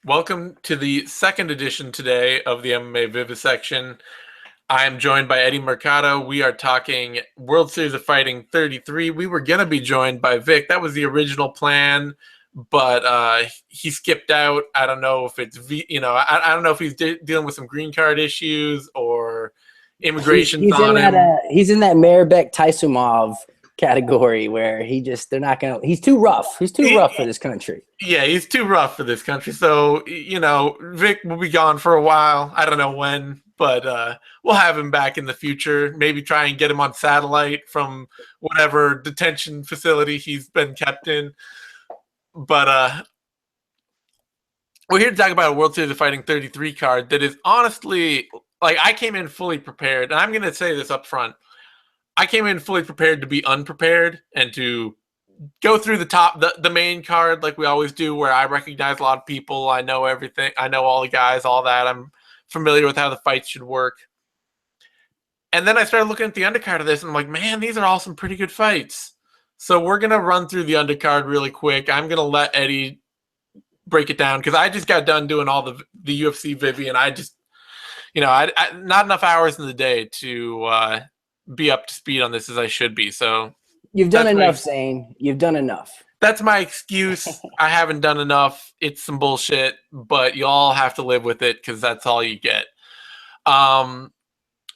Welcome to the second edition today of the MMA Vivisection. I am joined by Eddie Mercado. We are talking World Series of Fighting 33. We were going to be joined by Vic. That was the original plan, but he skipped out. I don't know if it's, I don't know if he's dealing with some green card issues or immigration's He's in on that him. he's in that Maribek Taisumov category where they're not gonna. He's too rough. He's too rough for this country. Yeah, he's too rough for this country. So, Vic will be gone for a while. I don't know when, but we'll have him back in the future. Maybe try and get him on satellite from whatever detention facility he's been kept in. But we're here to talk about a World Series of Fighting 33 card that is honestly, like, I came in fully prepared. And I'm going to say this up front. I came in fully prepared to be unprepared and to go through the main card like we always do, where I recognize a lot of people. I know everything. I know all the guys, all that. I'm familiar with how the fights should work. And then I started looking at the undercard of this, and I'm like, man, these are all some pretty good fights. So we're going to run through the undercard really quick. I'm going to let Eddie break it down because I just got done doing all the UFC Vivi, and I just, I not enough hours in the day to be up to speed on this as I should be. So you've done enough, Zane. You've done enough. That's my excuse. I haven't done enough. It's some bullshit, but you all have to live with it because that's all you get.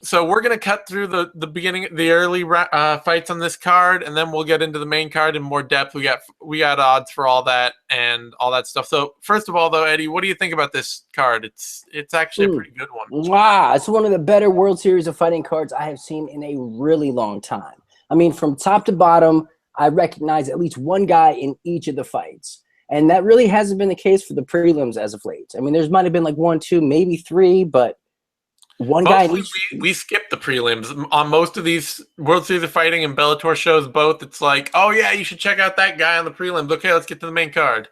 So we're gonna cut through the beginning, the early fights on this card, and then we'll get into the main card in more depth. We got odds for all that and all that stuff. So first of all, though, Eddie, what do you think about this card? It's actually a pretty good one. Wow, it's one of the better World Series of Fighting cards I have seen in a really long time. I mean, from top to bottom, I recognize at least one guy in each of the fights. And that really hasn't been the case for the prelims as of late. I mean, there's might have been like 1, 2, maybe 3, but one guy in each. We skipped the prelims. On most of these World Series of Fighting and Bellator shows both, it's like, oh, yeah, you should check out that guy on the prelims. Okay, let's get to the main card.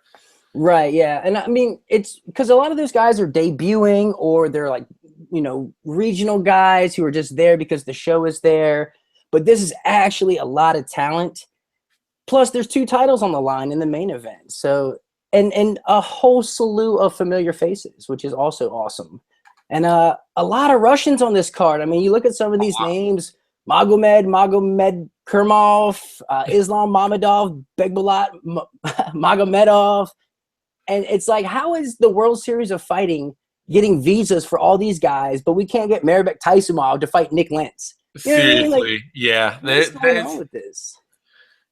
Right, yeah. And I mean, it's because a lot of those guys are debuting or they're like, regional guys who are just there because the show is there. But this is actually a lot of talent. Plus, there's 2 titles on the line in the main event. So, and a whole slew of familiar faces, which is also awesome. And a lot of Russians on this card. I mean, you look at some of these names: Magomed Kermov, Islam Mamedov, Begbulat Magomedov. And it's like, how is the World Series of Fighting getting visas for all these guys, but we can't get Maribek Taisumov to fight Nick Lentz? Seriously, yeah. What's going on with this?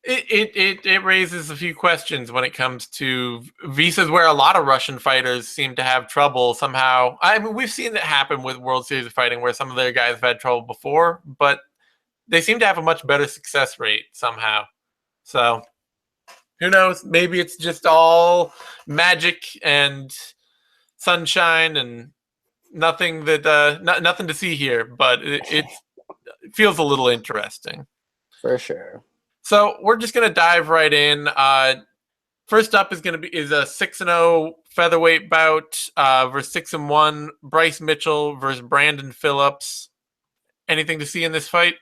It raises a few questions when it comes to visas, where a lot of Russian fighters seem to have trouble somehow. I mean, we've seen it happen with World Series of Fighting where some of their guys have had trouble before, but they seem to have a much better success rate somehow. So who knows? Maybe it's just all magic and sunshine and nothing to see here, but it feels a little interesting. For sure. So we're just gonna dive right in. First up is a 6-0 featherweight bout versus 6-1 Bryce Mitchell versus Brandon Phillips. Anything to see in this fight?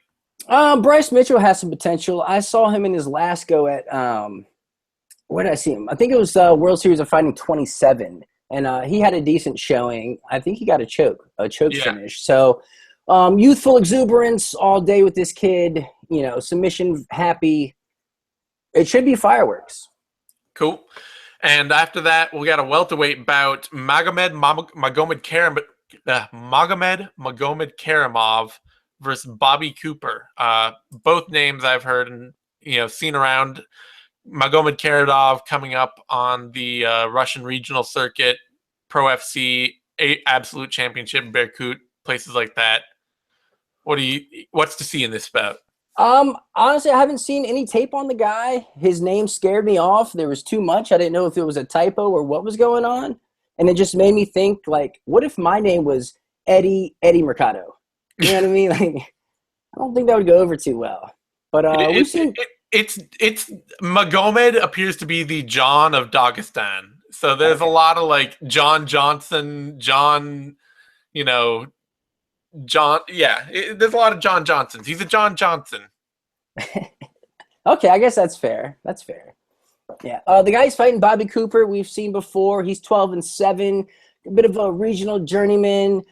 Bryce Mitchell has some potential. I saw him in his last go at where did I see him? I think it was World Series of Fighting 27, and he had a decent showing. I think he got a choke finish. So youthful exuberance all day with this kid. Submission happy. It should be fireworks. Cool. And after that, we got a welterweight bout: Magomed Karamov versus Bobby Cooper. Both names I've heard and seen around. Magomed Karamov coming up on the Russian regional circuit, Pro FC, Absolute Championship, Berkut, places like that. What's to see in this bout? Honestly, I haven't seen any tape on the guy. His name scared me off. There was too much. I didn't know if it was a typo or what was going on. And it just made me think, like, what if my name was Eddie Mercado? You know what I mean? Like, I don't think that would go over too well. But we've seen it's Magomed appears to be the John of Dagestan. So there's a lot of like John Johnson, John, John, yeah, there's a lot of John Johnsons. He's a John Johnson. Okay, I guess that's fair. That's fair. Yeah. The guy's fighting Bobby Cooper. We've seen before. He's 12-7, a bit of a regional journeyman.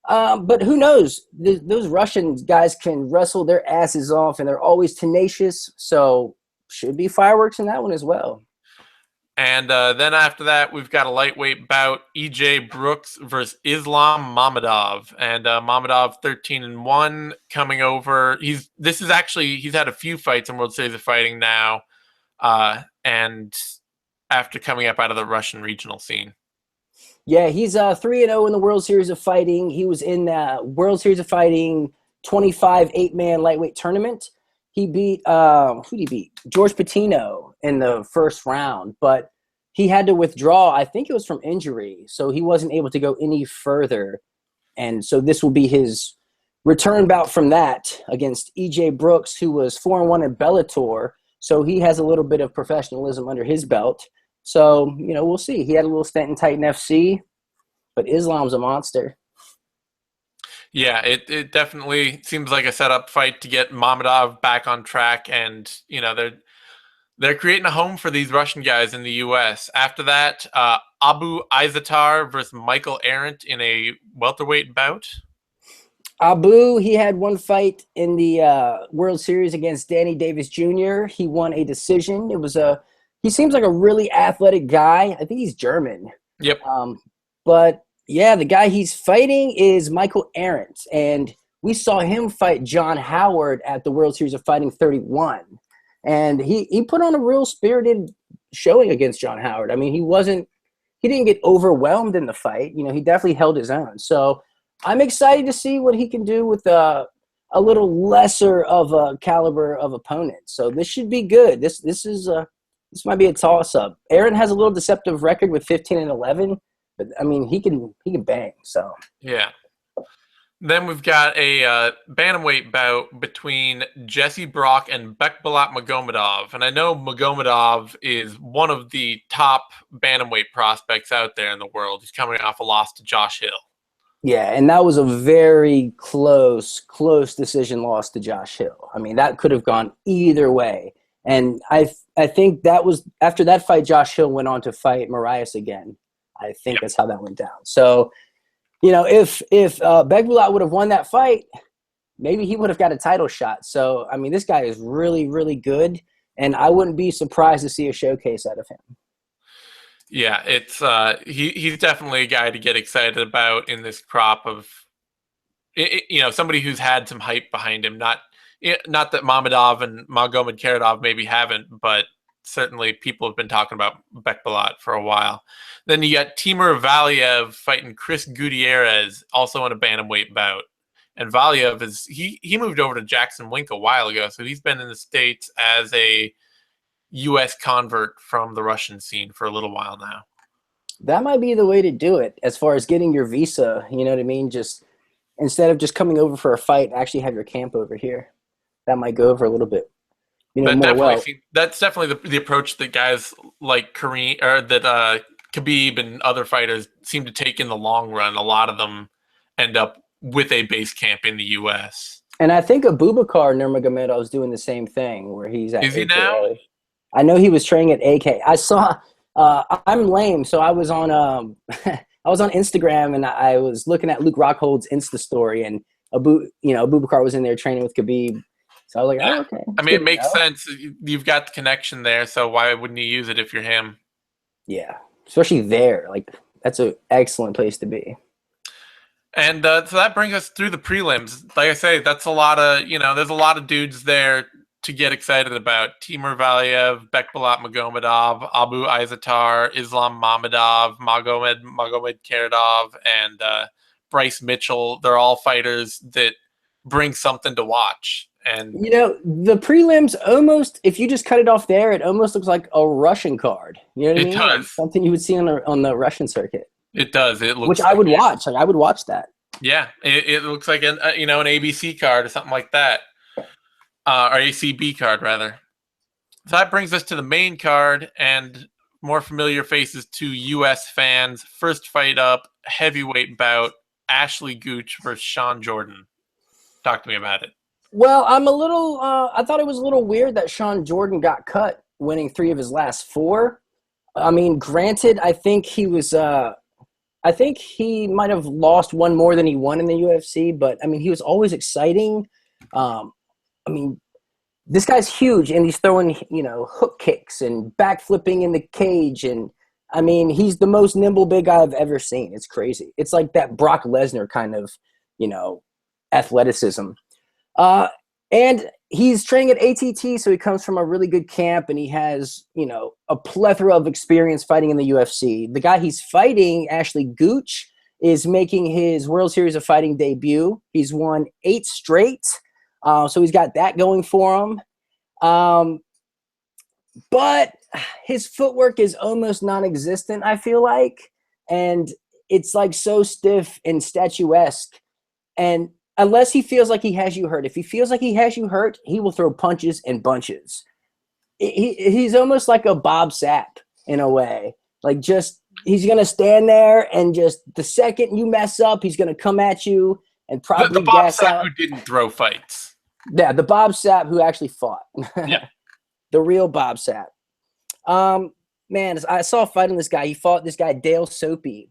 But who knows? Those Russian guys can wrestle their asses off, and they're always tenacious. So should be fireworks in that one as well. And then after that, we've got a lightweight bout: EJ Brooks versus Islam Mamedov. And Mamedov 13-1 coming over. He's had a few fights in World Series of Fighting now, and after coming up out of the Russian regional scene. Yeah, he's 3-0 in the World Series of Fighting. He was in the World Series of Fighting 25 8-man lightweight tournament. He beat who did he beat? George Patino in the first round, but he had to withdraw. I think it was from injury, so he wasn't able to go any further. And so this will be his return bout from that against EJ Brooks, who was 4-1 in Bellator. So he has a little bit of professionalism under his belt. So, we'll see. He had a little stint in Titan FC, but Islam's a monster. Yeah, it definitely seems like a setup fight to get Mamedov back on track, and they're creating a home for these Russian guys in the U.S. After that, Abu Izatar versus Michael Arendt in a welterweight bout. Abu, he had one fight in the World Series against Danny Davis Jr. He won a decision. He seems like a really athletic guy. I think he's German. Yep. But yeah, the guy he's fighting is Michael Arendt, and we saw him fight John Howard at the World Series of Fighting 31. And he put on a real spirited showing against John Howard. I mean, he didn't get overwhelmed in the fight. He definitely held his own. So I'm excited to see what he can do with a little lesser of a caliber of opponent. So this should be good. This might be a toss-up. Aaron has a little deceptive record with 15-11, but I mean he can bang. So yeah. Then we've got a bantamweight bout between Jesse Brock and Bekbalat Magomedov. And I know Magomedov is one of the top bantamweight prospects out there in the world. He's coming off a loss to Josh Hill. Yeah, and that was a very close decision loss to Josh Hill. I mean, that could have gone either way. And I think that was after that fight, Josh Hill went on to fight Marias again. I think that's how that went down. So, if Bekbalat would have won that fight, maybe he would have got a title shot. So, I mean, this guy is really, really good, and I wouldn't be surprised to see a showcase out of him. Yeah, it's he's definitely a guy to get excited about in this crop of, somebody who's had some hype behind him. Not that Mamedov and Magomedov maybe haven't, but certainly people have been talking about Bekbalat for a while. Then you got Timur Valiev fighting Chris Gutierrez, also in a bantamweight bout. And Valiev he moved over to Jackson Wink a while ago, so he's been in the States as a U.S. convert from the Russian scene for a little while now. That might be the way to do it as far as getting your visa. You know what I mean? Just instead of just coming over for a fight, actually have your camp over here. That might go over a little bit. That's definitely the approach that guys like Kareem or that Khabib and other fighters seem to take in the long run. A lot of them end up with a base camp in the U.S. And I think Abubakar Nurmagomedov is doing the same thing, where he's at. Is he AKA. now? I know he was training at AK. I saw. I'm lame, so I was on I was on Instagram and I was looking at Luke Rockhold's Insta story, and Abubakar was in there training with Khabib. So I was like, oh, okay. I mean, it makes sense. You've got the connection there, so why wouldn't you use it if you're him? Yeah, especially there. Like, that's an excellent place to be. And so that brings us through the prelims. Like I say, that's a lot of, there's a lot of dudes there to get excited about. Timur Valiev, Bekbalat Magomedov, Abu Izatar, Islam Mamedov, Magomed Keradov, and Bryce Mitchell. They're all fighters that bring something to watch. And the prelims almost, if you just cut it off there, it almost looks like a Russian card. You know what I mean? It does. Like something you would see on the Russian circuit. It does. It looks which I would watch. Like I would watch that. Yeah, it looks like an ABC card or something like that, or ACB card rather. So that brings us to the main card and more familiar faces to U.S. fans. First fight up, heavyweight bout: Ashley Gooch versus Sean Jordan. Talk to me about it. Well, I'm a little. I thought it was a little weird that Sean Jordan got cut winning 3 of his last 4. I mean, granted, I think he might have lost one more than he won in the UFC, but I mean, he was always exciting. I mean, this guy's huge, and he's throwing, hook kicks and backflipping in the cage. And I mean, he's the most nimble big guy I've ever seen. It's crazy. It's like that Brock Lesnar kind of, athleticism. And he's training at ATT, so he comes from a really good camp, and he has, a plethora of experience fighting in the UFC. The guy he's fighting, Ashley Gooch, is making his World Series of Fighting debut. He's won 8 straight. So he's got that going for him. But his footwork is almost non-existent, I feel like. And it's like so stiff and statuesque. And unless he feels like he has you hurt, if he feels like he has you hurt, he will throw punches and bunches. He's almost like a Bob Sapp in a way. Like, just, he's going to stand there, and just the second you mess up, he's going to come at you and probably the Bob gas Sapp out. who didn't throw fights. Yeah, the Bob Sapp who actually fought. Yeah. The real Bob Sapp. Man, I saw a fight on this guy. He fought this guy, Dale Soapy.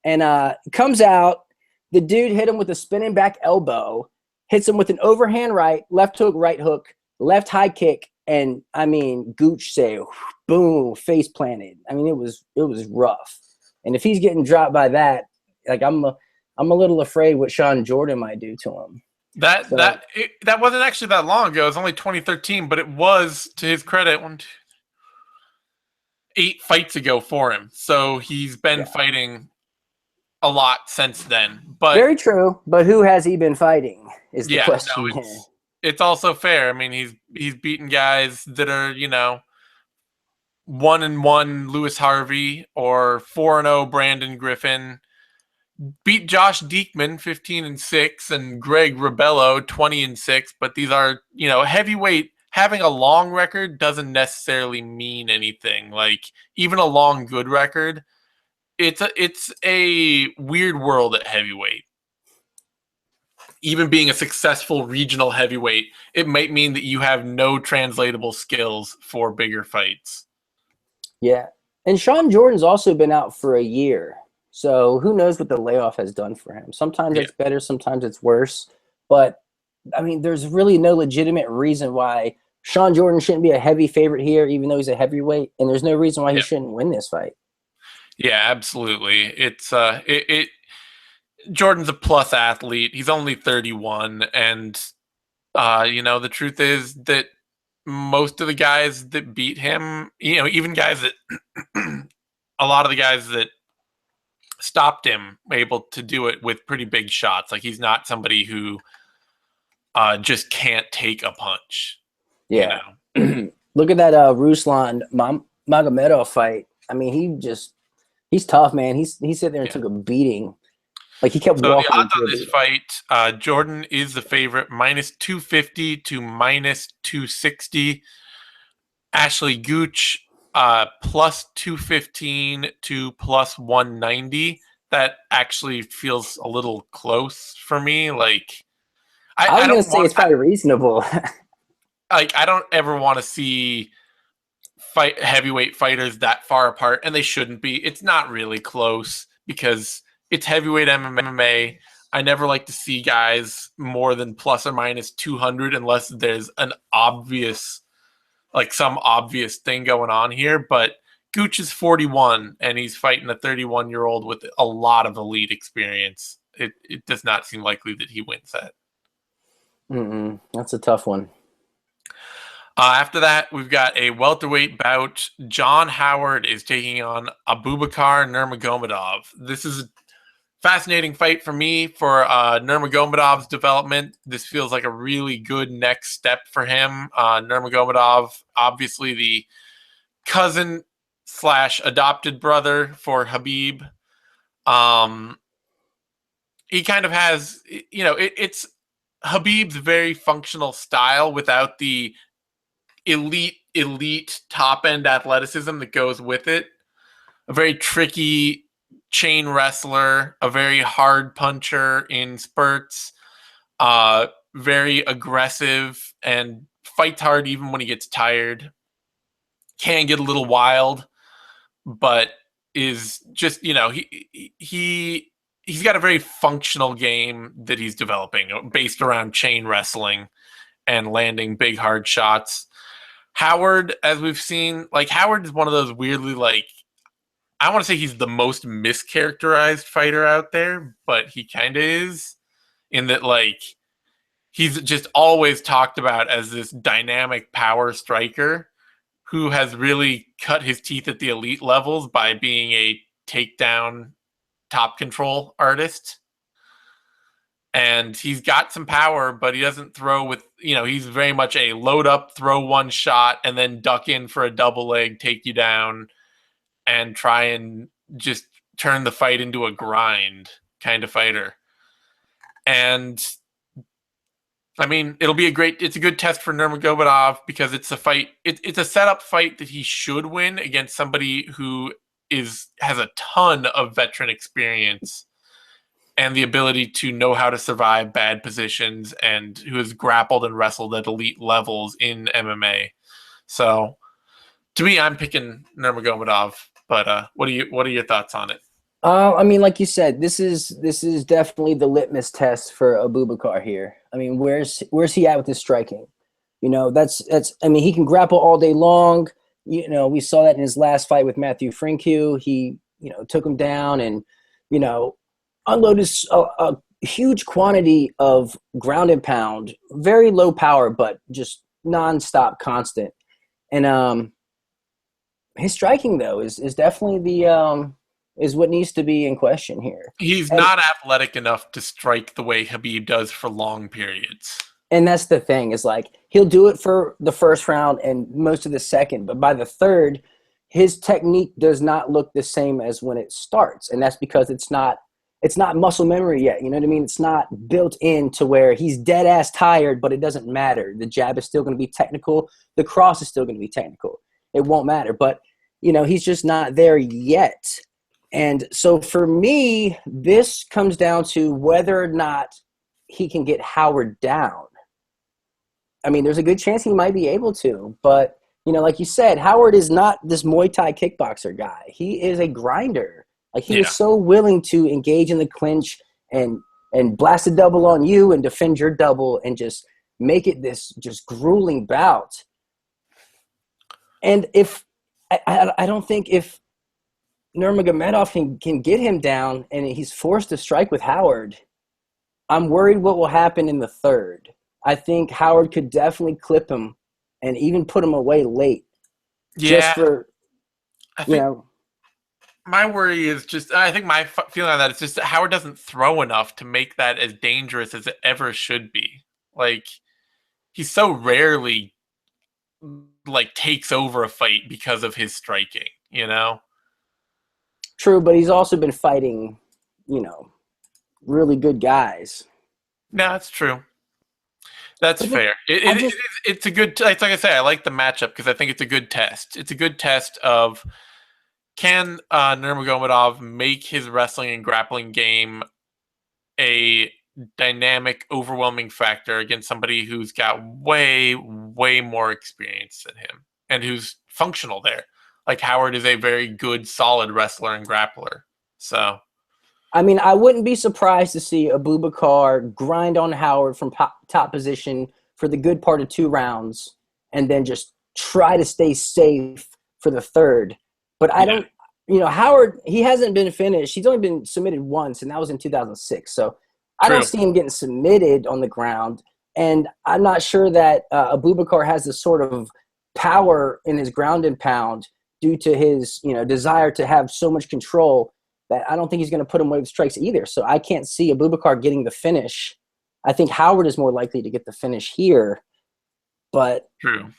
And comes out. The dude hit him with a spinning back elbow, hits him with an overhand right, left hook, right hook, left high kick. And, I mean, Gooch say, boom, face planted. I mean, it was rough. And if he's getting dropped by that, like, I'm a little afraid what Sean Jordan might do to him. That wasn't actually that long ago. It was only 2013, but it was, to his credit, 8 fights ago for him. So he's been fighting a lot since then. But very true. But who has he been fighting is the question. No, it's also fair. I mean, he's beaten guys that are, 1-1 Lewis Harvey or 4-0 Brandon Griffin. Beat Josh Diekman 15-6 and Greg Rebello 20-6, but these are, heavyweight. Having a long record doesn't necessarily mean anything. Like, even a long good record, it's a weird world at heavyweight. Even being a successful regional heavyweight, it might mean that you have no translatable skills for bigger fights. Yeah, and Sean Jordan's also been out for a year. So who knows what the layoff has done for him. Sometimes it's better, sometimes it's worse. But, I mean, there's really no legitimate reason why Sean Jordan shouldn't be a heavy favorite here, even though he's a heavyweight. And there's no reason why he shouldn't win this fight. Yeah, absolutely. It's Jordan's a plus athlete. He's only 31. And, the truth is that most of the guys that beat him, even guys that a lot of the guys that stopped him able to do it with pretty big shots. Like, he's not somebody who just can't take a punch. Yeah. Look at that Ruslan Magomedov fight. I mean, he's tough, man. He sat there and took a beating. Like, he kept walking. The odds on this fight, Jordan is the favorite, -250 to -260. Ashley Gooch, +215 to +190. That actually feels a little close for me. Like, I was going to say it's probably reasonable. Like, I don't ever want to see heavyweight fighters that far apart, and they shouldn't be. It's not really close because it's heavyweight MMA. I never like to see guys more than ±200 unless there's an obvious, like, some obvious thing going on here. But Gooch is 41, and he's fighting a 31-year-old with a lot of elite experience. It does not seem likely that he wins that. That's a tough one. After that, we've got a welterweight bout. John Howard is taking on Abubakar Nurmagomedov. This is a fascinating fight for me for Nurmagomedov's development. This feels like a really good next step for him. Nurmagomedov, obviously the cousin/adopted brother for Habib. He kind of has, it's Habib's very functional style without the elite top-end athleticism that goes with it. A very tricky chain wrestler, a very hard puncher in spurts, very aggressive and fights hard even when he gets tired. can get a little wild, but is just, he's got a very functional game that he's developing based around chain wrestling and landing big hard shots. Howard, as we've seen, like Howard is one of those weirdly like, I want to say he's the most mischaracterized fighter out there, but he kind of is, in that like he's just always talked about as this dynamic power striker who has really cut his teeth at the elite levels by being a takedown top control artist. And he's got some power, but he doesn't throw with, he's very much a load up, throw one shot, and then duck in for a double leg, take you down, and try and just turn the fight into a grind kind of fighter. And I mean, it's a good test for Nurmagomedov because it's a fight. It's a setup fight that he should win against somebody who has a ton of veteran experience and the ability to know how to survive bad positions and who has grappled and wrestled at elite levels in MMA. So to me, I'm picking Nurmagomedov, but what are your thoughts on it? I mean, like you said, this is definitely the litmus test for Abubakar here. I mean, where's he at with his striking? That's. I mean, he can grapple all day long. We saw that in his last fight with Matthew Frinkiu. He, took him down and, unloaded a huge quantity of ground and pound, very low power, but just nonstop, constant. And his striking though is definitely the is what needs to be in question here. He's not athletic enough to strike the way Khabib does for long periods. And that's the thing, is like he'll do it for the first round and most of the second, but by the third, his technique does not look the same as when it starts. And that's because it's not muscle memory yet. You know what I mean? It's not built in to where he's dead ass tired, but it doesn't matter. The jab is still going to be technical. The cross is still going to be technical. It won't matter. But, he's just not there yet. And so for me, this comes down to whether or not he can get Howard down. I mean, there's a good chance he might be able to, but, like you said, Howard is not this Muay Thai kickboxer guy. He is a grinder. Like he is so willing to engage in the clinch and blast a double on you and defend your double and just make it this just grueling bout. And if I don't think if Nurmagomedov can get him down and he's forced to strike with Howard, I'm worried what will happen in the third. I think Howard could definitely clip him and even put him away late. Yeah. Just for, my worry is just, I think my feeling on that is just that Howard doesn't throw enough to make that as dangerous as it ever should be. Like, he's so rarely, like, takes over a fight because of his striking, True, but he's also been fighting, really good guys. No, that's true. That's fair. It's a good, like I say, I like the matchup because I think it's a good test. It's a good test of, can Nurmagomedov make his wrestling and grappling game a dynamic, overwhelming factor against somebody who's got way, way more experience than him and who's functional there? Like Howard is a very good, solid wrestler and grappler. So, I mean, I wouldn't be surprised to see Abubakar grind on Howard from top position for the good part of 2 rounds and then just try to stay safe for the third. But I don't, Howard, he hasn't been finished. He's only been submitted once, and that was in 2006. So I don't see him getting submitted on the ground. And I'm not sure that Abubakar has the sort of power in his ground and pound due to his, desire to have so much control that I don't think he's going to put him away with strikes either. So I can't see Abubakar getting the finish. I think Howard is more likely to get the finish here. But true.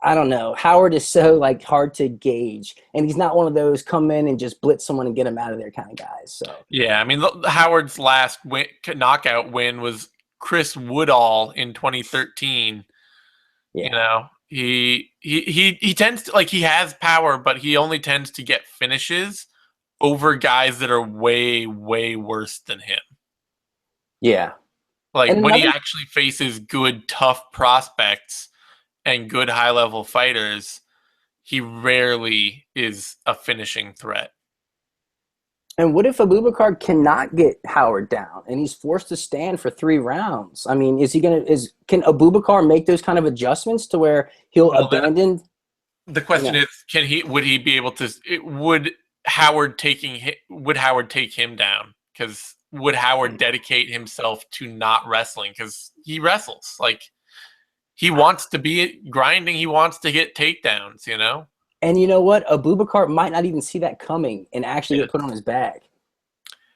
I don't know. Howard is so hard to gauge, and he's not one of those come in and just blitz someone and get him out of there kind of guys. So yeah, I mean, Howard's last knockout win was Chris Woodall in 2013. Yeah. He tends to, he has power, but he only tends to get finishes over guys that are way, way worse than him. Yeah. When he actually faces good, tough prospects, and good high-level fighters, he rarely is a finishing threat. And what if Abubakar cannot get Howard down and he's forced to stand for 3 rounds? I mean, can Abubakar make those kind of adjustments to where he'll abandon? The question is, would he be able to? Would Howard take him down? Because would Howard dedicate himself to not wrestling? Because he wrestles, like he wants to be grinding. He wants to get takedowns. And you know what? Abubakar might not even see that coming and actually get put on his back.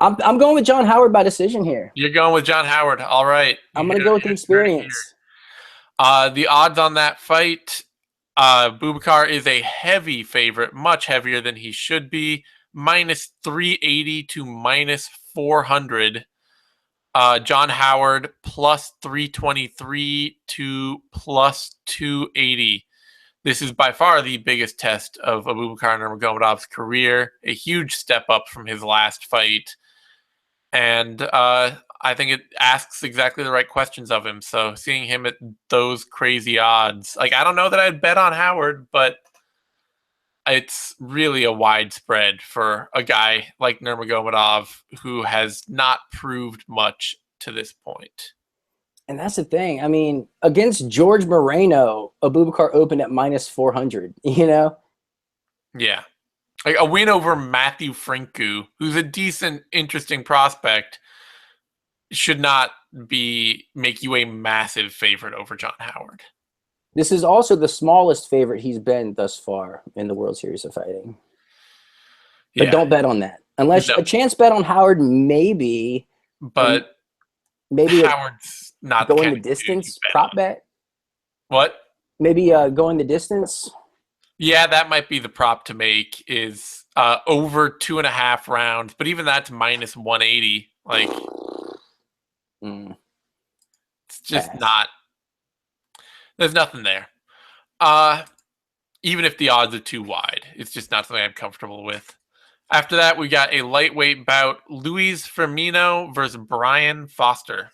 I'm going with John Howard by decision here. You're going with John Howard. All right. I'm going to go with the experience. The odds on that fight, Abubakar is a heavy favorite, much heavier than he should be, -380 to -400. John Howard +323 to +280. This is by far the biggest test of Abubakar Nurmagomedov's career, a huge step up from his last fight. And I think it asks exactly the right questions of him. So seeing him at those crazy odds, like I don't know that I'd bet on Howard, but it's really a widespread for a guy like Nurmagomedov who has not proved much to this point. And that's the thing. I mean, against George Moreno, Abubakar opened at -400, Yeah. Like a win over Matthew Frinku, who's a decent, interesting prospect, should not make you a massive favorite over John Howard. This is also the smallest favorite he's been thus far in the World Series of Fighting. But don't bet on that. Unless a chance bet on Howard, maybe. But maybe Howard's not going the distance prop bet. What? Maybe going the distance. Yeah, that might be the prop to make is over 2.5 rounds, but even that's -180. Like, it's just not. There's nothing there. Even if the odds are too wide, it's just not something I'm comfortable with. After that, we got a lightweight bout: Luis Firmino versus Brian Foster.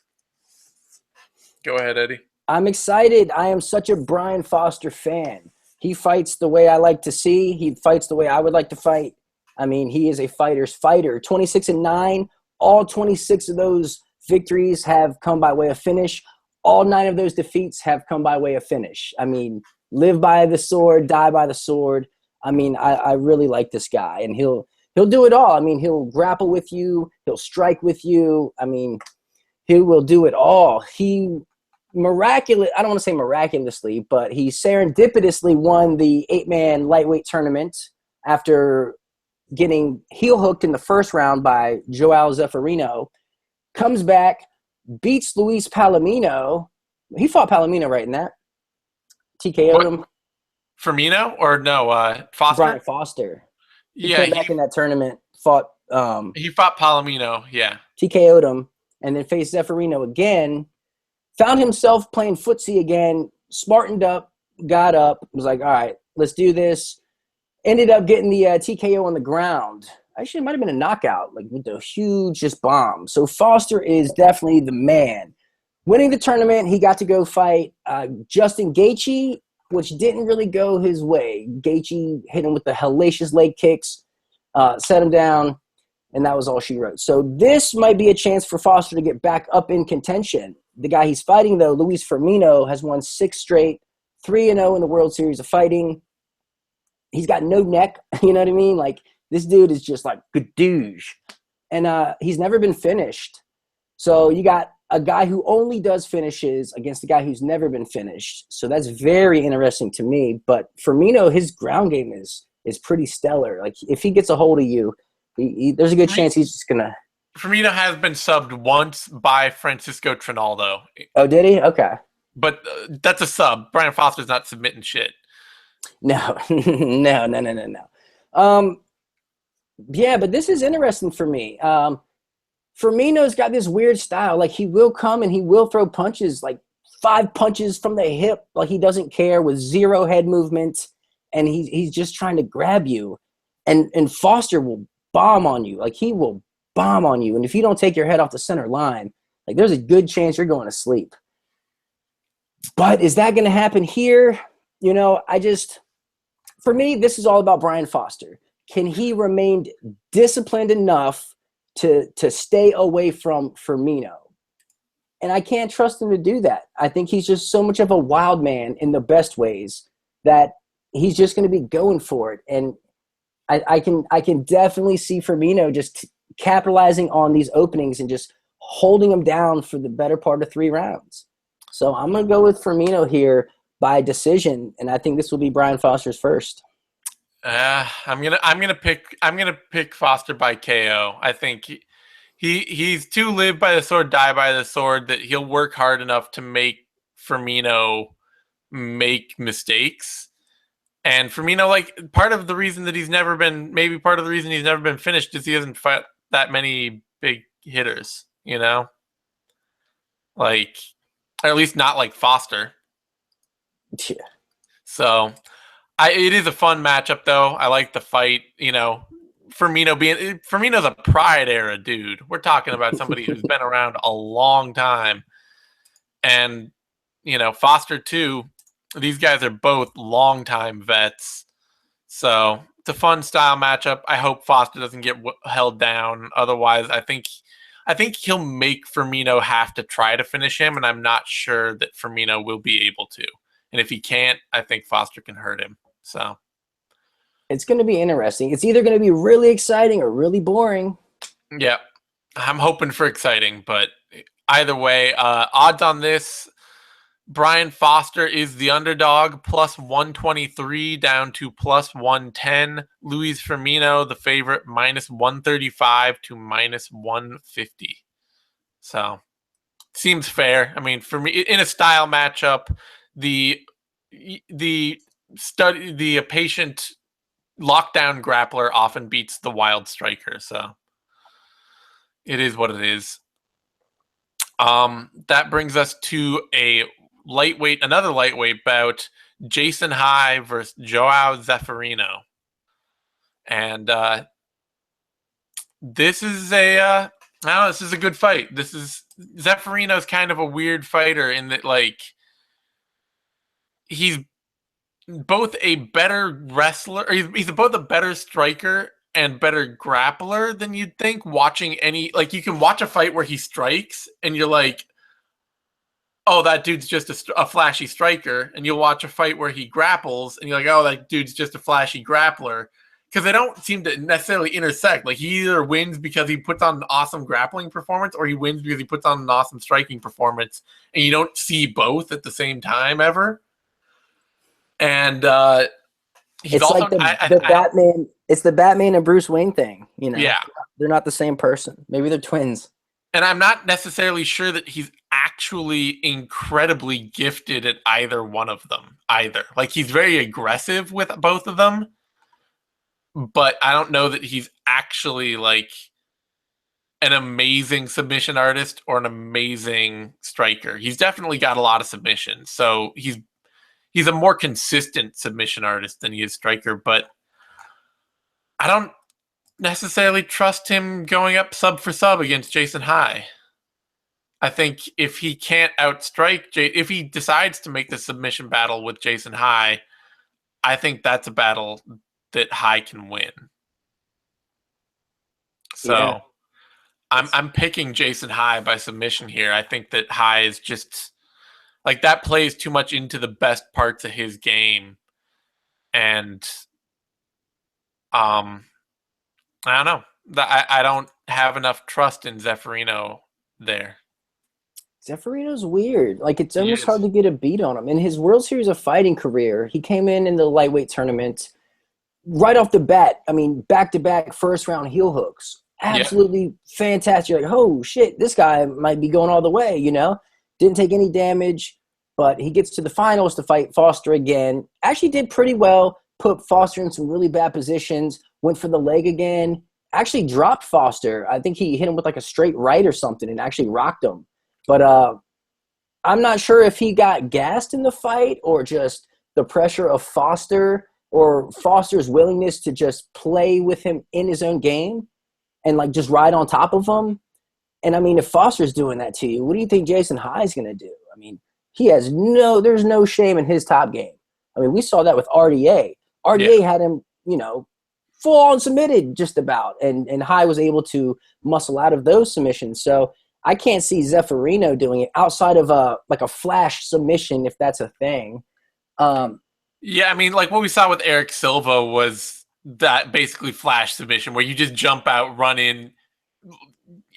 Go ahead, Eddie. I'm excited. I am such a Brian Foster fan. He fights the way I like to see. He fights the way I would like to fight. I mean, he is a fighter's fighter. 26-9. All 26 of those victories have come by way of finish. All 9 of those defeats have come by way of finish. I mean, live by the sword, die by the sword. I mean, I really like this guy, and he'll do it all. I mean, he'll grapple with you. He'll strike with you. I mean, he will do it all. He I don't want to say miraculously, but he serendipitously won the 8-man lightweight tournament after getting heel hooked in the first round by Joao Zeferino. Comes back, beats Luis Palomino. He fought Palomino right in that. TKO'd him. Firmino or no? Foster? Brian Foster. He came back in that tournament, fought. He fought Palomino, yeah. TKO'd him, and then faced Zeferino again. Found himself playing footsie again, smartened up, got up, was like, all right, let's do this. Ended up getting the TKO on the ground. Actually, it might have been a knockout, like with a huge just bomb. So Foster is definitely the man. Winning the tournament, he got to go fight Justin Gaethje, which didn't really go his way. Gaethje hit him with the hellacious leg kicks, set him down, and that was all she wrote. So this might be a chance for Foster to get back up in contention. The guy he's fighting, though, Luis Firmino, has won 6 straight, 3-0 in the World Series of Fighting. He's got no neck, you know what I mean? Like, this dude is just like gadoosh. And he's never been finished. So you got a guy who only does finishes against a guy who's never been finished. So that's very interesting to me. But Firmino, his ground game is pretty stellar. Like, if he gets a hold of you, there's a good chance he's just going to. Firmino has been subbed once by Francisco Trinaldo. Oh, did he? Okay. But that's a sub. Brian Foster's not submitting shit. No. Yeah, but this is interesting for me. Firmino's got this weird style. Like, he will come and he will throw punches, like 5 punches from the hip, like he doesn't care, with 0 head movement, and he's just trying to grab you. And Foster will bomb on you. Like, he will bomb on you. And if you don't take your head off the center line, like, there's a good chance you're going to sleep. But is that going to happen here? For me, this is all about Brian Foster. Can he remain disciplined enough to stay away from Firmino? And I can't trust him to do that. I think he's just so much of a wild man in the best ways that he's just going to be going for it. And I can definitely see Firmino just capitalizing on these openings and just holding him down for the better part of 3 rounds. So I'm going to go with Firmino here by decision, and I think this will be Brian Foster's first. I'm gonna pick Foster by KO. I think he's too live by the sword, die by the sword, that he'll work hard enough to make Firmino make mistakes. And Firmino, like, part of the reason he's never been finished is he hasn't fought that many big hitters, like, or at least not like Foster. Yeah. So it is a fun matchup, though. I like the fight. Firmino's a Pride era dude. We're talking about somebody who's been around a long time, and Foster too. These guys are both longtime vets, so it's a fun style matchup. I hope Foster doesn't get held down. Otherwise, I think he'll make Firmino have to try to finish him, and I'm not sure that Firmino will be able to. And if he can't, I think Foster can hurt him. So it's going to be interesting. It's either going to be really exciting or really boring. Yeah, I'm hoping for exciting, but either way, odds on this, Brian Foster is the underdog, plus 123 down to plus 110. Luis Firmino, the favorite, minus 135 to minus 150. So seems fair. I mean, for me, in a style matchup, the patient lockdown grappler often beats the wild striker. So it is what it is. That brings us to another lightweight bout, Jason High versus Joao Zeferino. And this is a good fight. Zeferino's kind of a weird fighter in that, like, he's both a better wrestler, or he's both a better striker and better grappler than you'd think. Watching you can watch a fight where he strikes and you're like, oh, that dude's just a flashy striker. And you'll watch a fight where he grapples and you're like, oh, that dude's just a flashy grappler. Because they don't seem to necessarily intersect. Like, he either wins because he puts on an awesome grappling performance, or he wins because he puts on an awesome striking performance. And you don't see both at the same time ever. And he's it's also like the Batman. It's the Batman and Bruce Wayne thing. Yeah, they're not the same person. Maybe they're twins. And I'm not necessarily sure that he's actually incredibly gifted at either one of them either. Like, he's very aggressive with both of them, but I don't know that he's actually like an amazing submission artist or an amazing striker. He's definitely got a lot of submissions, so he's a more consistent submission artist than he is striker, but I don't necessarily trust him going up sub for sub against Jason High. I think if he can't outstrike, if he decides to make the submission battle with Jason High, I think that's a battle that High can win. So yeah. I'm picking Jason High by submission here. I think that High is just, like, that plays too much into the best parts of his game. And I don't know. I don't have enough trust in Zeferino there. Zeferino's weird. Like, it's almost hard to get a beat on him. In his World Series of Fighting career, he came in the lightweight tournament right off the bat. I mean, back-to-back first-round heel hooks. Absolutely fantastic. Like, oh, shit, this guy might be going all the way, Didn't take any damage, but he gets to the finals to fight Foster again. Actually did pretty well, put Foster in some really bad positions, went for the leg again, actually dropped Foster. I think he hit him with like a straight right or something and actually rocked him. But I'm not sure if he got gassed in the fight or just the pressure of Foster or Foster's willingness to just play with him in his own game and like just ride on top of him. And I mean, if Foster's doing that to you, what do you think Jason High is going to do? I mean, there's no shame in his top game. I mean, we saw that with RDA. RDA had him, full on submitted just about, and Hai was able to muscle out of those submissions. So I can't see Zeffirino doing it outside of a flash submission, if that's a thing. Yeah, I mean, like what we saw with Eric Silva was that basically flash submission where you just jump out, run in,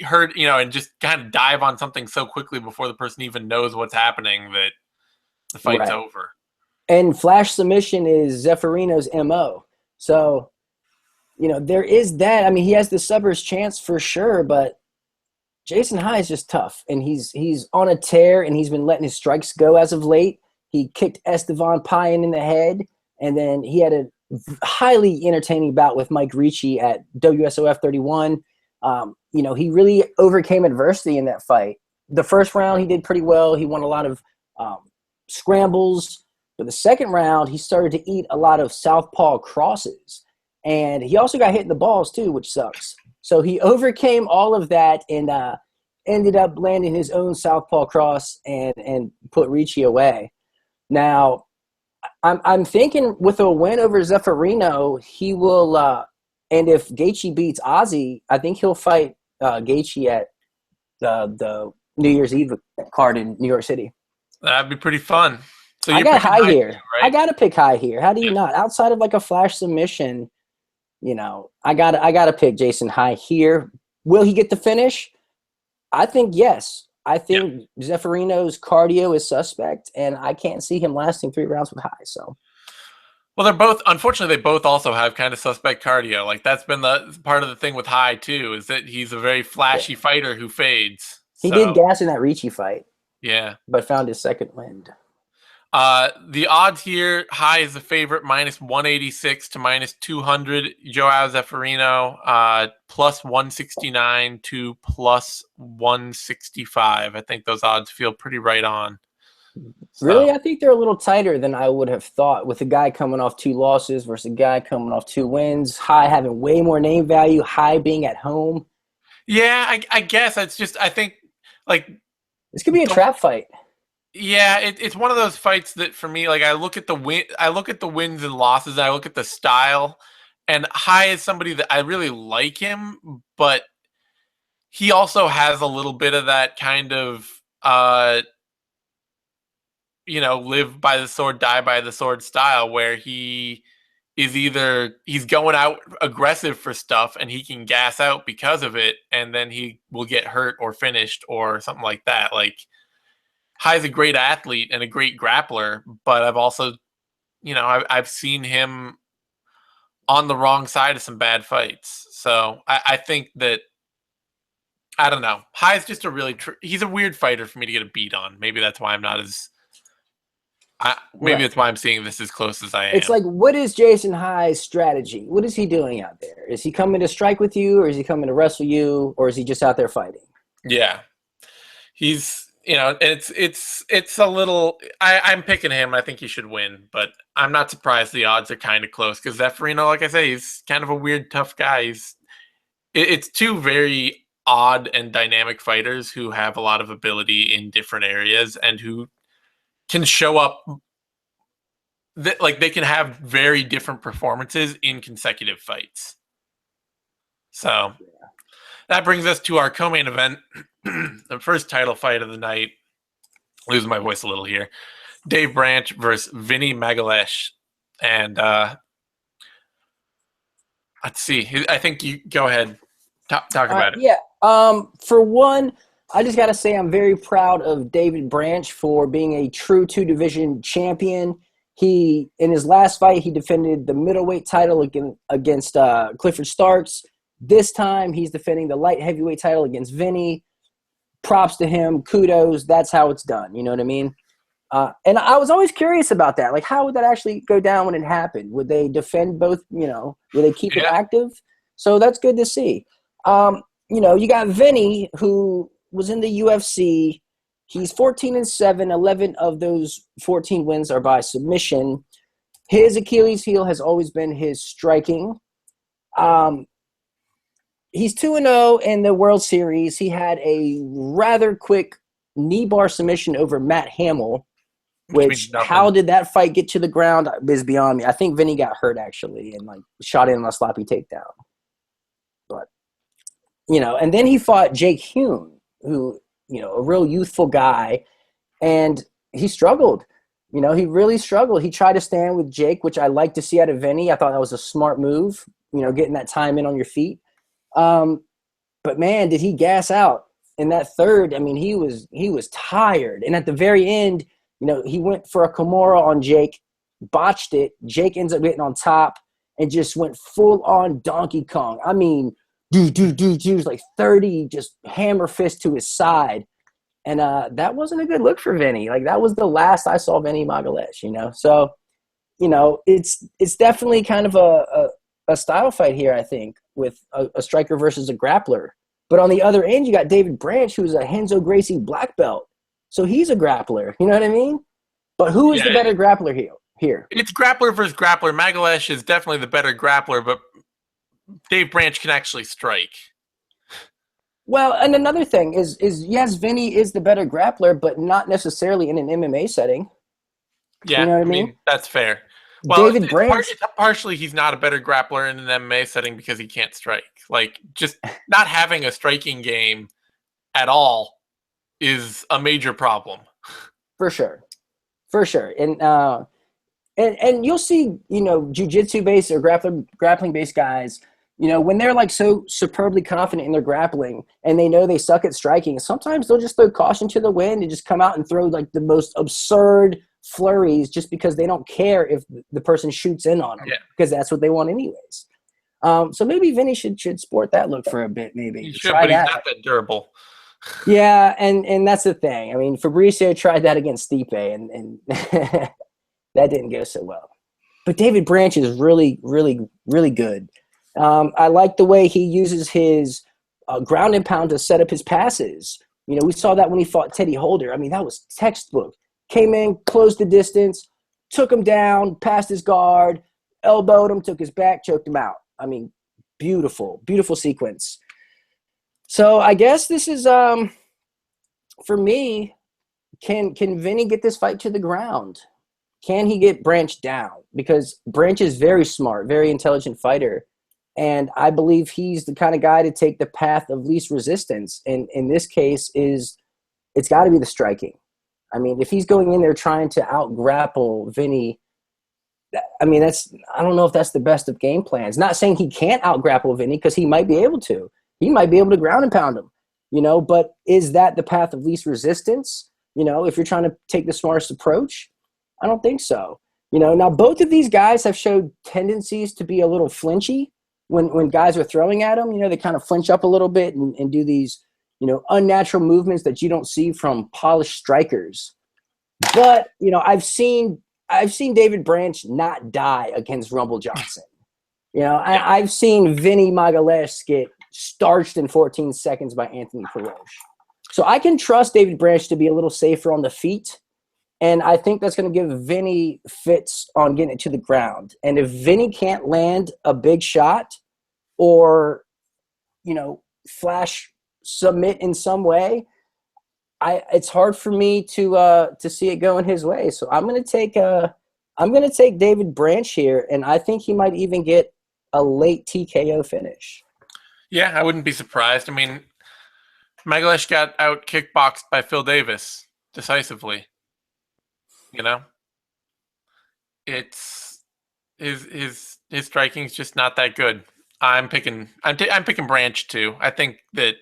hurt, and just kind of dive on something so quickly before the person even knows what's happening that the fight's over. And flash submission is Zeffirino's MO. So, there is that. I mean, he has the subverse chance for sure, but Jason Hai is just tough, and he's on a tear, and he's been letting his strikes go as of late. He kicked Estevan Payan in the head, and then he had a highly entertaining bout with Mike Ricci at WSOF 31. He really overcame adversity in that fight. The first round, he did pretty well. He won a lot of scrambles. But the second round, he started to eat a lot of southpaw crosses. And he also got hit in the balls, too, which sucks. So he overcame all of that and ended up landing his own southpaw cross and put Ricci away. Now, I'm thinking with a win over Zeffirino, he will and if Gaethje beats Ozzy, I think he'll fight Gaethje at the New Year's Eve card in New York City. That'd be pretty fun. So I got Hai here. Right? I got to pick Hai here. How do you not? Outside of a flash submission, I gotta pick Jason Hai here. Will he get the finish? I think yes. I think Zeffirino's cardio is suspect, and I can't see him lasting 3 rounds with Hai. So, well, unfortunately, they both also have kind of suspect cardio. Like that's been the part of the thing with Hai too, is that he's a very flashy fighter who fades. He did gas in that Ricci fight. Yeah, but found his second wind. The odds here, Hai is the favorite, -186 to -200. Joao Zeffirino, +169 to +165. I think those odds feel pretty right on. Really? I think they're a little tighter than I would have thought, with a guy coming off 2 losses versus a guy coming off 2 wins. Hai having way more name value, Hai being at home. Yeah, I guess it's just, I think, this could be a trap fight. Yeah, it's one of those fights that for me, I look at the wins and losses, and I look at the style, and Hai is somebody that I really like him, but he also has a little bit of that kind of live by the sword, die by the sword style, where he is he's going out aggressive for stuff and he can gas out because of it, and then he will get hurt or finished or something like that. Hai's a great athlete and a great grappler, but I've also, I've seen him on the wrong side of some bad fights. So I think that, I don't know. Hai's just he's a weird fighter for me to get a beat on. Maybe that's why I'm not as, that's why I'm seeing this as close as I am. It's what is Jason Hai's strategy? What is he doing out there? Is he coming to strike with you, or is he coming to wrestle you, or is he just out there fighting? Yeah. He's, it's a little. I'm picking him. I think he should win, but I'm not surprised the odds are kind of close because Zeffirino, like I say, he's kind of a weird, tough guy. It's 2 very odd and dynamic fighters who have a lot of ability in different areas and who can show up. They can have very different performances in consecutive fights. So that brings us to our co-main event. The first title fight of the night. Losing my voice a little here. Dave Branch versus Vinny Magalhaes. And let's see. I think you go ahead. Talk about it. Yeah. For one, I just got to say I'm very proud of David Branch for being a true 2-division champion. In his last fight, he defended the middleweight title against Clifford Starks. This time, he's defending the light heavyweight title against Vinny. Props to him. Kudos. That's how it's done. You know what I mean? And I was always curious about that. How would that actually go down when it happened? Would they defend both, would they keep it active? So that's good to see. You got Vinny, who was in the UFC. He's 14-7. 11 of those 14 wins are by submission. His Achilles heel has always been his striking. He's 2-0 in the World Series. He had a rather quick knee bar submission over Matt Hamill, which nothing. how did that fight get to the ground is beyond me. I think Vinny got hurt actually and like shot in on a sloppy takedown. But, you know, and then he fought Jake Hume, who, you know, a real youthful guy, and he struggled. You know, he really struggled. He tried to stand with Jake, which I like to see out of Vinny. I thought that was a smart move, you know, getting that time in on your feet. But man, did he gas out in that third. I mean, he was tired. And at the very end, you know, he went for a Kimura on Jake, botched it. Jake ends up getting on top and just went full on Donkey Kong. I mean, like 30 just hammer fist to his side. And that wasn't a good look for Vinny. Like, that was the last I saw Vinny Magalhães, you know? So, you know, it's definitely kind of a style fight here, I think, with a striker versus a grappler. But on the other end, you got David Branch, who's a Renzo Gracie black belt. So he's a grappler. You know what I mean? But who is the better grappler here? It's grappler versus grappler. Magalhães is definitely the better grappler, but Dave Branch can actually strike. Well, and another thing is yes, Vinny is the better grappler, but not necessarily in an MMA setting. Yeah, you know what I mean? That's fair. Well, David Branch, partially he's not a better grappler in an MMA setting because he can't strike. Like, just not having a striking game at all is a major problem. For sure. And you'll see, you know, jiu-jitsu based or grappling based guys, you know, when they're like so superbly confident in their grappling and they know they suck at striking, sometimes they'll just throw caution to the wind and just come out and throw like the most absurd flurries just because they don't care if the person shoots in on them, because that's what they want anyways. So maybe Vinny should sport that look for a bit, maybe. He should, but he's not that durable. Yeah, and that's the thing. I mean, Fabricio tried that against Stipe, and that didn't go so well. But David Branch is really, really, really good. I like the way he uses his ground and pound to set up his passes. You know, we saw that when he fought Teddy Holder. I mean, that was textbook. Came in, closed the distance, took him down, passed his guard, elbowed him, took his back, choked him out. I mean, beautiful, beautiful sequence. So I guess this is, for me, can Vinny get this fight to the ground? Can he get Branch down? Because Branch is very smart, very intelligent fighter. And I believe he's the kind of guy to take the path of least resistance. And in this case, it's got to be the striking. I mean, if he's going in there trying to out-grapple Vinny, I mean, I don't know if that's the best of game plans. Not saying he can't out-grapple Vinny, because he might be able to. He might be able to ground and pound him, you know, but is that the path of least resistance? You know, if you're trying to take the smartest approach, I don't think so. You know, now both of these guys have showed tendencies to be a little flinchy when guys are throwing at them. You know, they kind of flinch up a little bit and do these, you know, unnatural movements that you don't see from polished strikers. But, you know, I've seen David Branch not die against Rumble Johnson. You know, I've seen Vinny Magalhães get starched in 14 seconds by Anthony Perosh. So I can trust David Branch to be a little safer on the feet. And I think that's going to give Vinny fits on getting it to the ground. And if Vinny can't land a big shot or, you know, flash submit in some way, it's hard for me to see it going his way. So I'm going to take David Branch here, and I think he might even get a late TKO finish. Yeah, I wouldn't be surprised. I mean, Magalhães got out kickboxed by Phil Davis decisively. You know, it's his striking's just not that good. I'm picking Branch too. I think that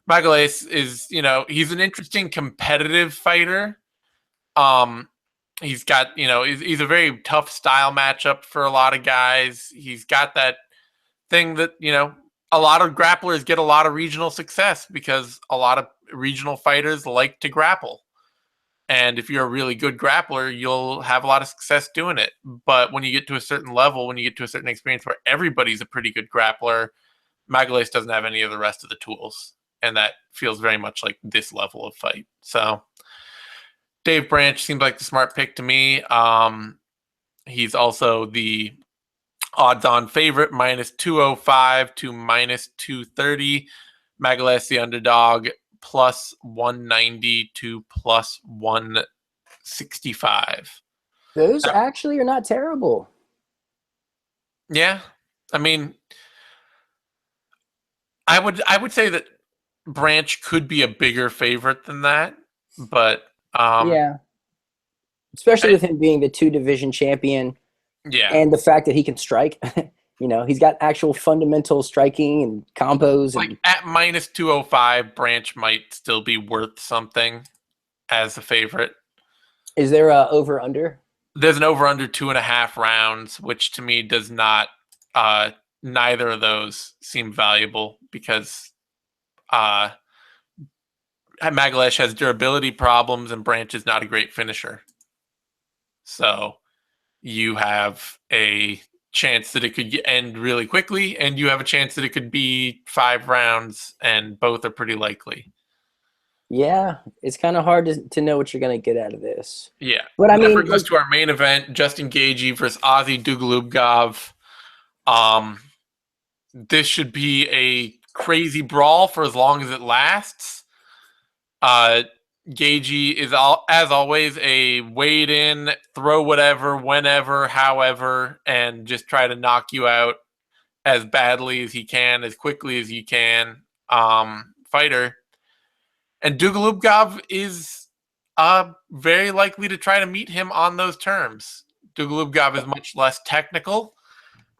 Magalhães is, you know, he's an interesting competitive fighter. He's got, you know, he's a very tough style matchup for a lot of guys. He's got that thing that, you know, a lot of grapplers get a lot of regional success because a lot of regional fighters like to grapple. And if you're a really good grappler, you'll have a lot of success doing it. But when you get to a certain level, when you get to a certain experience where everybody's a pretty good grappler, Magalhães doesn't have any of the rest of the tools. And that feels very much like this level of fight. So Dave Branch seems like the smart pick to me. He's also the odds-on favorite, minus 205 to minus 230. Magalhães the underdog, plus 190 to plus 165. Those actually are not terrible. Yeah. I mean, I would say that Branch could be a bigger favorite than that, but Yeah. Especially with him being the 2 division champion yeah. and the fact that he can strike. He's got actual fundamental striking and combos. Like And at minus 205, Branch might still be worth something as a favorite. is there a over under? There's an over under 2.5 rounds, which to me does not, neither of those seem valuable because Magalesh has durability problems and Branch is not a great finisher. So you have a chance that it could end really quickly, and you have a chance that it could be 5 rounds, and both are pretty likely. Yeah, it's kind of hard to know what you're going to get out of this. Yeah. But I that mean, brings us to our main event, Justin Gaethje versus Ozzy Dugulubgov. This should be a crazy brawl for as long as it lasts. Gaethje is, as always, a wade in, throw whatever, whenever, however, and just try to knock you out as badly as he can, as quickly as he can, fighter. And Dugulubgov is very likely to try to meet him on those terms. Dugulubgov is much less technical,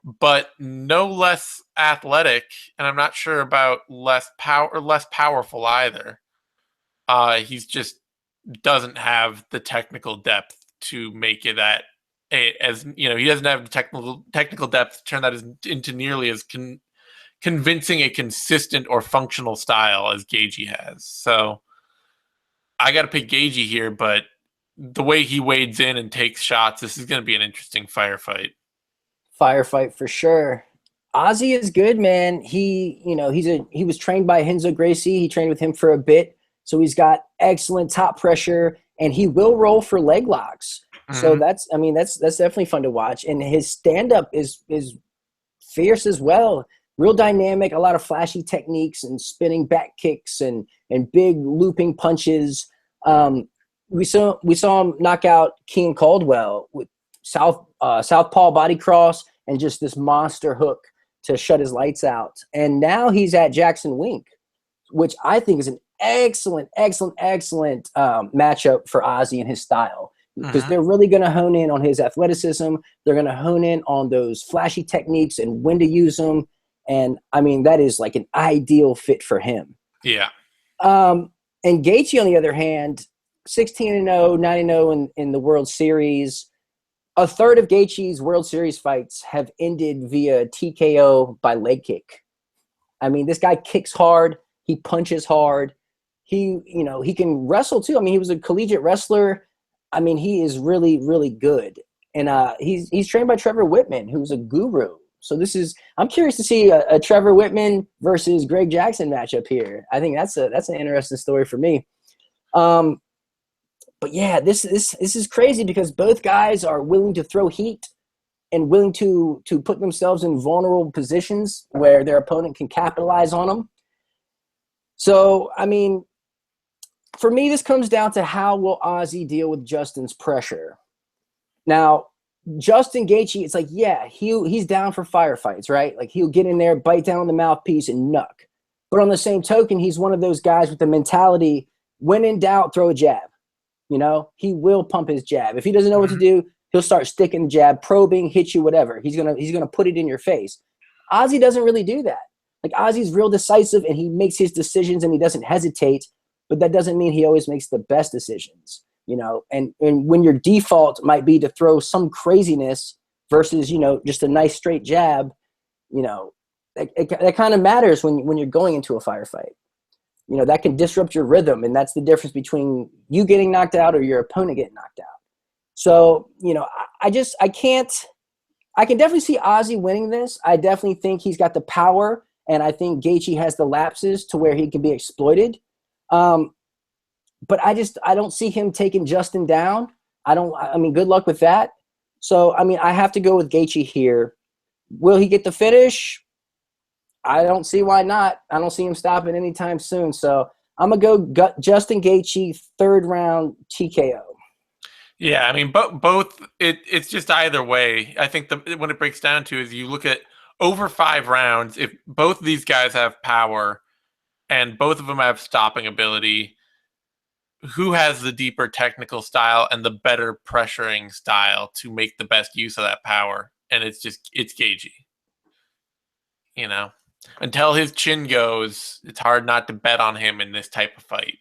but no less athletic, and I'm not sure about less powerful either. He's just doesn't have the technical depth to make it he doesn't have the technical depth to turn that into nearly as convincing a consistent or functional style as Gaethje has. So I got to pick Gaethje here, but the way he wades in and takes shots, this is going to be an interesting firefight. Firefight for sure. Ozzy is good, man. He was trained by Renzo Gracie. He trained with him for a bit, so he's got excellent top pressure, and he will roll for leg locks. So that's definitely fun to watch. And his stand up is fierce as well. Real dynamic, a lot of flashy techniques and spinning back kicks and big looping punches. We saw him knock out Keane Caldwell with southpaw body cross and just this monster hook to shut his lights out. And now he's at Jackson Wink, which I think is an excellent matchup for Ozzy and his style, because they're really going to hone in on his athleticism. They're going to hone in on those flashy techniques and when to use them. And I mean, that is like an ideal fit for him. Yeah. And Gaethje, on the other hand, 16-0, 9-0 in the World Series. A third of Gaethje's World Series fights have ended via TKO by leg kick. I mean, this guy kicks hard. He punches hard. He can wrestle too. I mean, he was a collegiate wrestler. I mean, he is really, really good. And he's trained by Trevor Whitman, who's a guru. So I'm curious to see a Trevor Whitman versus Greg Jackson matchup here. I think that's an interesting story for me. But yeah, this is crazy because both guys are willing to throw heat and willing to put themselves in vulnerable positions where their opponent can capitalize on them. So, I mean, for me, this comes down to how will Ozzy deal with Justin's pressure. Now, Justin Gaethje, it's like, yeah, he's down for firefights, right? Like, he'll get in there, bite down on the mouthpiece, and knuck. But on the same token, he's one of those guys with the mentality, when in doubt, throw a jab. He will pump his jab. If he doesn't know what to do, he'll start sticking the jab, probing, hit you, whatever. He's gonna put it in your face. Ozzy doesn't really do that. Like, Ozzy's real decisive, and he makes his decisions, and he doesn't hesitate. But that doesn't mean he always makes the best decisions. And when your default might be to throw some craziness versus, just a nice straight jab, that kind of matters when you're going into a firefight. That can disrupt your rhythm, and that's the difference between you getting knocked out or your opponent getting knocked out. So, I can definitely see Ozzy winning this. I definitely think he's got the power, and I think Gaethje has the lapses to where he can be exploited. But I don't see him taking Justin down. Good luck with that. So, I have to go with Gaethje here. Will he get the finish? I don't see why not. I don't see him stopping anytime soon. So I'm gonna go Justin Gaethje 3rd round TKO. Yeah, I mean, both. It's just either way. I think when it breaks down to is you look at over 5 rounds. If both of these guys have power and both of them have stopping ability, who has the deeper technical style and the better pressuring style to make the best use of that power? And it's Gaethje. You know, until his chin goes, it's hard not to bet on him in this type of fight.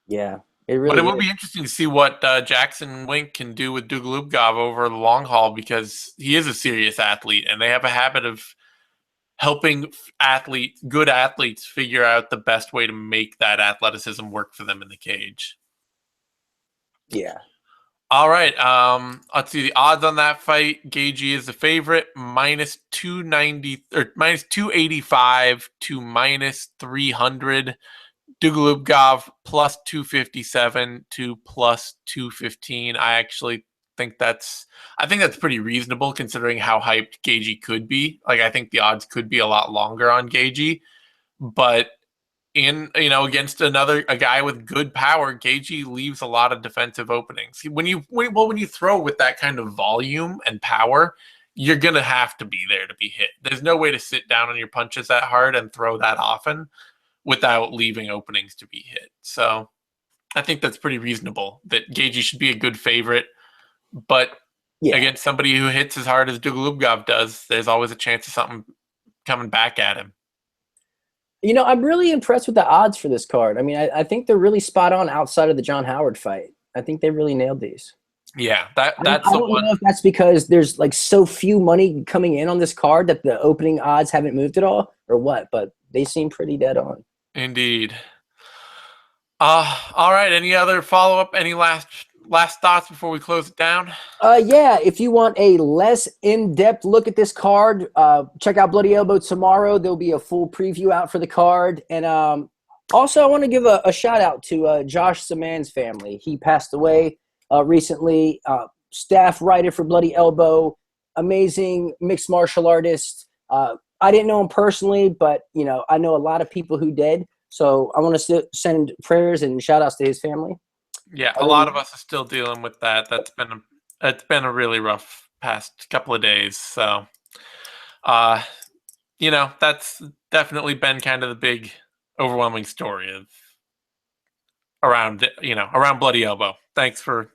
Yeah, it But it really will is. be interesting to see what Jackson Wink can do with Dugulubgov over the long haul, because he is a serious athlete, and they have a habit of helping good athletes, figure out the best way to make that athleticism work for them in the cage. Yeah. All right, let's see the odds on that fight. Gaethje is the favorite, -290 or -285 to -300. Dugulubgov +257 to +215. I think that's pretty reasonable considering how hyped Gaethje could be. Like, I think the odds could be a lot longer on Gaethje, but against a guy with good power, Gaethje leaves a lot of defensive openings. When you throw with that kind of volume and power, you're gonna have to be there to be hit. There's no way to sit down on your punches that hard and throw that often without leaving openings to be hit. So I think that's pretty reasonable that Gaethje should be a good favorite, but Yeah. against somebody who hits as hard as Dugulubgov does, there's always a chance of something coming back at him. I'm really impressed with the odds for this card. I mean, I think they're really spot on outside of the John Howard fight. I think they really nailed these. Yeah, I that's the don't one. know if that's because there's like so few money coming in on this card that the opening odds haven't moved at all or what, but they seem pretty dead on. Indeed. All right. Any other follow up? Any last thoughts before we close it down? Yeah, if you want a less in-depth look at this card, check out Bloody Elbow tomorrow. There'll be a full preview out for the card. And also, I want to give a shout-out to Josh Saman's family. He passed away recently. Staff writer for Bloody Elbow, amazing mixed martial artist. I didn't know him personally, but, I know a lot of people who did. So I want to send prayers and shout-outs to his family. Yeah, a lot of us are still dealing with that. It's been a really rough past couple of days. So, that's definitely been kind of the big, overwhelming story of around Bloody Elbow. Thanks for,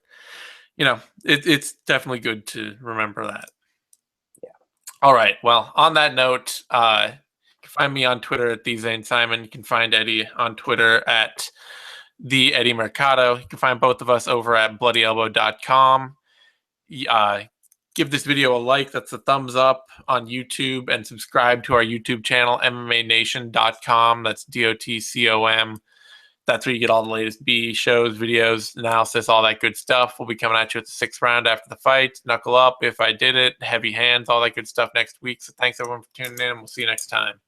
it's definitely good to remember that. Yeah. All right. Well, on that note, you can find me on Twitter at @TheZaneSimon. You can find Eddie on Twitter at the Eddie Mercado. You can find both of us over at bloodyelbow.com. Give this video a like. That's a thumbs up on YouTube, and subscribe to our YouTube channel, MMAnation.com. That's DOTCOM. That's where you get all the latest B shows, videos, analysis, all that good stuff. We'll be coming at you at the 6th round after the fight. Knuckle up if I did it. Heavy hands, all that good stuff next week. So thanks everyone for tuning in, and we'll see you next time.